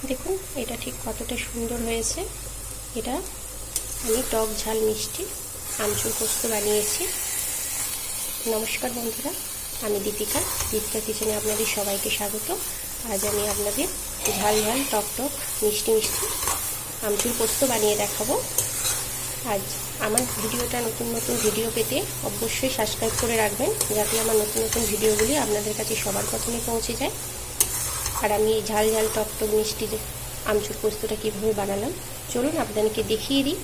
দেখুন এটা ঠিক কতটা সুন্দর হয়েছে। এটা আমি টক ঝাল মিষ্টি আমচুর পোস্ত বানিয়েছি। নমস্কার বন্ধুরা, আমি দীপিকা কিচেনে আপনাদের সবাইকে স্বাগত। আজ আমি আপনাদের ঝাল ঝাল টক টক মিষ্টি মিষ্টি আমচুর পোস্ত বানিয়ে দেখাবো। আজ আমার ভিডিওটা নতুন ভিডিও পেতে অবশ্যই সাবস্ক্রাইব করে রাখবেন, যাতে আমার নতুন ভিডিওগুলি আপনাদের কাছে সবার প্রথমে পৌঁছে যায়। আর আমি এই ঝাল ঝাল টক টক মিষ্টি আমচুর পোস্তটা কীভাবে বানালাম চলুন আপনাদেরকে দেখিয়ে দিই।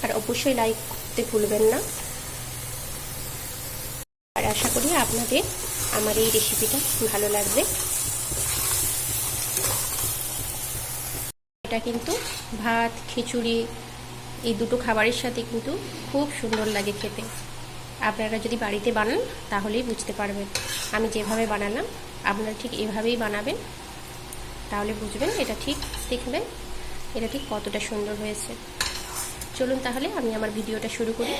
আর অবশ্যই লাইক করতে ভুলবেন না। আর আশা করি আপনাদের আমার এই রেসিপিটা ভালো লাগবে। এটা কিন্তু ভাত খিচুড়ি এই দুটো খাবারের সাথে কিন্তু খুব সুন্দর লাগে খেতে। আপনারা যদি বাড়িতে বানান তাহলেই বুঝতে পারবেন। আমি যেভাবে বানালাম আপনারা ঠিক এভাবেই বানাবেন, তাহলে বুঝবেন এটা ঠিক দেখবেন এটা ঠিক কতটা সুন্দর হয়েছে। চলুন তাহলে আমি আমার ভিডিওটা শুরু করি।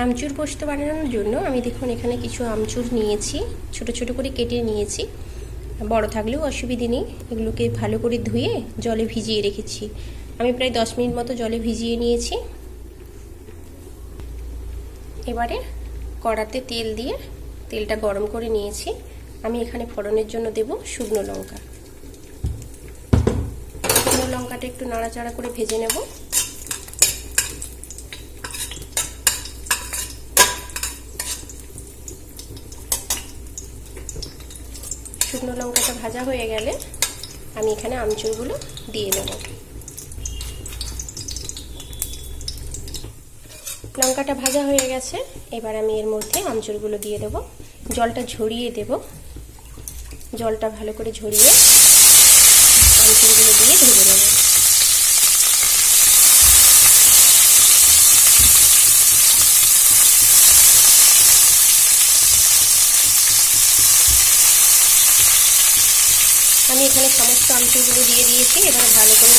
আমচুর পোস্ত বানানোর জন্য আমি দেখুন এখানে কিছু আমচুর নিয়েছি, ছোট ছোট করে কেটে নিয়েছি। বড় থাকলেও অসুবিধে নেই। এগুলোকে ভালো করে ধুয়ে জলে ভিজিয়ে রেখেছি। আমি প্রায় 10 মিনিট মতো জলে ভিজিয়ে নিয়েছি। এবারে কড়াতে তেল দিয়ে তেলটা গরম করে নিয়েছি। আমি এখানে ফোড়নের জন্য দেব শুকনো লঙ্কা। শুকনো লঙ্কাটা একটু নাড়াচাড়া করে ভেজে নেব। শুকনো লঙ্কাটা ভাজা হয়ে গেলে আমি এখানে আমচুরগুলো দিয়ে দেব। লঙ্কাটা ভাজা হয়ে গেছে, এবার আমি এর মধ্যে আমচুরগুলো দিয়ে দেব। জলটা ঝরিয়ে দেব। জলটা ভালো করে ঝরিয়ে আমচুরগুলো দিয়ে ভেজে নেব। আমি এখানে সমস্ত আমচুরগুলো দিয়ে দিয়েছি। এবারে ভালো করে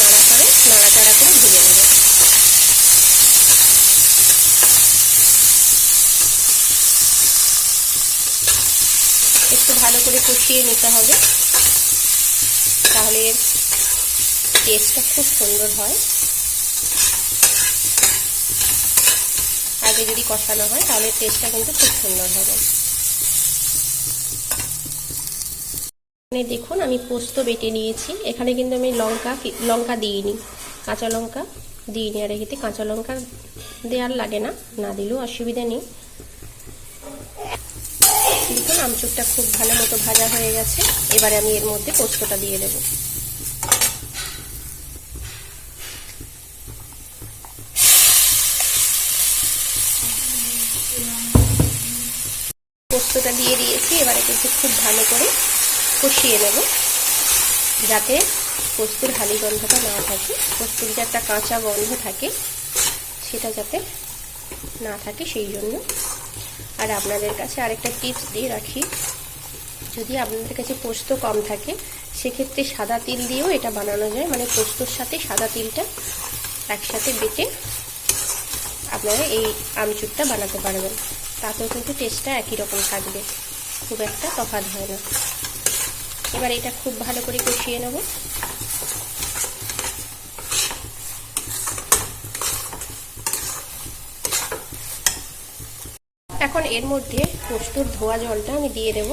নাড়াচাড়া করে ভেজে নেব। একটু ভালো করে কষিয়ে নিতে হবে, তাহলে এর টেস্টটা খুব সুন্দর হয়। আগে যদি কষানো হয় তাহলে টেস্টটা কিন্তু খুব সুন্দর হবে। দেখুন আমি পোস্ত বেটে নিয়েছি। এখানে কিন্তু আমি লঙ্কা দিইনি, কাঁচা লঙ্কা দিইনি। আর এতে কাঁচা লঙ্কা দেওয়ার লাগে না, না দিলেও অসুবিধা নেই। দেখুন আমচুরটা খুব ভালো মতো ভাজা হয়ে গেছে। এবারে আমি এর মধ্যে পোস্তটা দিয়ে দেব। পোস্তটা দিয়ে দিয়েছি। এবারে কিন্তু খুব ভালো করে কষিয়ে নেব, যাতে পোস্তের হালি গন্ধটা না থাকে। পোস্তের যে একটা কাঁচা গন্ধ থাকে সেটা যাতে না থাকে সেই জন্য। আর আপনাদের কাছে আরেকটা টিপস দিয়ে রাখি, যদি আপনাদের কাছে পোস্ত কম থাকে সেক্ষেত্রে সাদা তিল দিয়েও এটা বানানো যায়। মানে পোস্তর সাথে সাদা তিলটা একসাথে বেটে আপনারা এই আমচুরটা বানাতে পারবেন। তাতেও কিন্তু টেস্টটা একই রকম থাকবে, খুব একটা তফাৎ হয় না। এবার এটা খুব ভালো করে কষিয়ে নেব। এখন এর মধ্যে পোস্তর ধোয়া জলটা আমি দিয়ে দেব,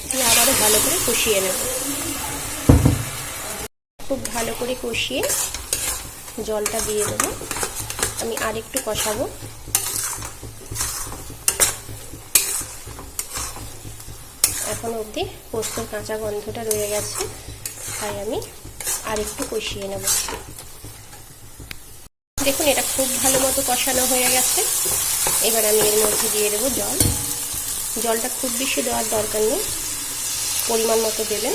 দিয়ে আবারও ভালো করে কষিয়ে নেব। খুব ভালো করে কষিয়ে জলটা দিয়ে দেব। আমি আরেকটু কষাবো। এখন অবধি পোস্তর কাঁচা গন্ধটা রয়ে গেছে, তাই আমি আরেকটু কষিয়ে নেব। দেখুন এটা খুব ভালো মতো কষানো হয়ে গেছে। এবার আমি এর মধ্যে দিয়ে দেবো জল। জলটা খুব বেশি দেওয়ার দরকার নেই, পরিমাণ মতো দেবেন,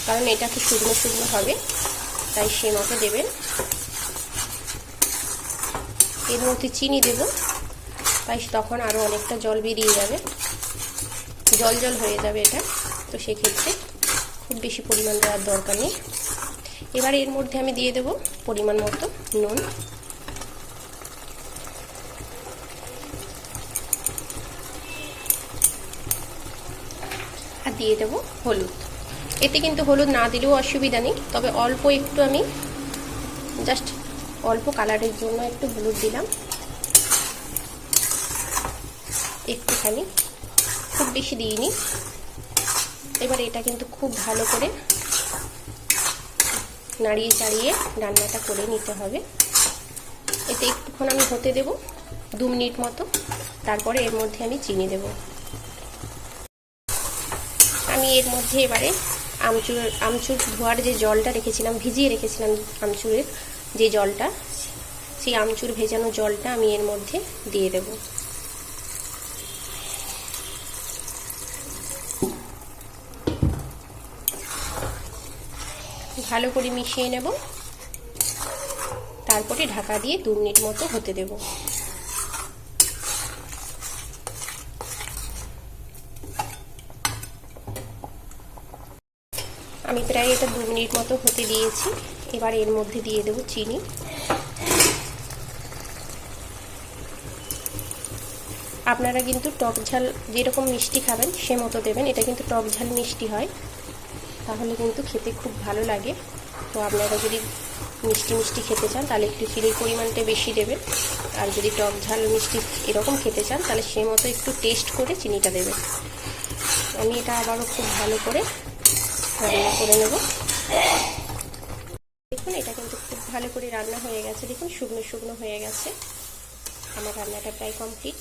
কারণ এটা তো শুকনো শুকনো হবে, তাই সে মতো দেবেন। এর মধ্যে চিনি দেব, তাই তখন আরও অনেকটা জল বেরিয়ে যাবে, জল জল হয়ে যাবে এটা। তো সেক্ষেত্রে খুব বেশি পরিমাণ দেওয়ার দরকার নেই। এবার এর মধ্যে আমি দিয়ে দেব পরিমাণ মতো নুন। আর দিয়ে দেব হলুদ। এতে কিন্তু হলুদ না দিলেও অসুবিধা নেই, তবে অল্প একটু আমি জাস্ট অল্প কালারের জন্য একটু হলুদ দিলাম, একটুখানি, খুব বেশি দিইনি। এবার এটা কিন্তু খুব ভালো করে নাড়িয়ে চাড়িয়ে রান্নাটা করে নিতে হবে। এতে একটুক্ষণ আমি হতে দেব, 2 মিনিট মতো, তারপরে এর মধ্যে আমি চিনি দেব। আমি এর মধ্যে এবারে আমচুর ধোয়ার যে জলটা রেখেছিলাম, ভিজিয়ে রেখেছিলাম আমচুরের যে জলটা, সেই আমচুর ভেজানো জলটা আমি এর মধ্যে দিয়ে দেব। ভালো করে মিশিয়ে নেব, তারপরে ঢাকা দিয়ে 2 মিনিট মতো হতে দেব। আমি প্রায় এটা 2 মিনিট মতো হতে দিয়েছি। এবার এর মধ্যে দিয়ে দেব চিনি। আপনারা কিন্তু টক ঝাল যেরকম মিষ্টি খাবেন সে মতো দেবেন, এটা কিন্তু টক ঝাল মিষ্টি হয়, তাহলে কিন্তু খেতে খুব ভালো লাগে। তো আপনারা যদি মিষ্টি মিষ্টি খেতে চান তাহলে একটু চিনির পরিমাণটা বেশি দেবেন, আর যদি টক ঝাল মিষ্টি এরকম খেতে চান তাহলে সে মতো একটু টেস্ট করে চিনিটা দেবেন। আমি এটা আবারও খুব ভালো করে রান্না করে নেব। দেখুন এটা কিন্তু খুব ভালো করে রান্না হয়ে গেছে, দেখুন শুকনো শুকনো হয়ে গেছে। আমার রান্নাটা প্রায় কমপ্লিট।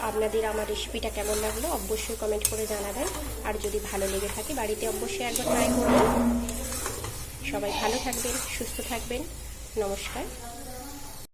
আপনাদের আমার রেসিপিটা কেমন লাগলো অবশ্যই কমেন্ট করে জানাবেন, আর যদি ভালো লেগে থাকে বাড়িতে অবশ্যই একবার ট্রাই করবেন। সবাই ভালো থাকবেন, সুস্থ থাকবেন, নমস্কার।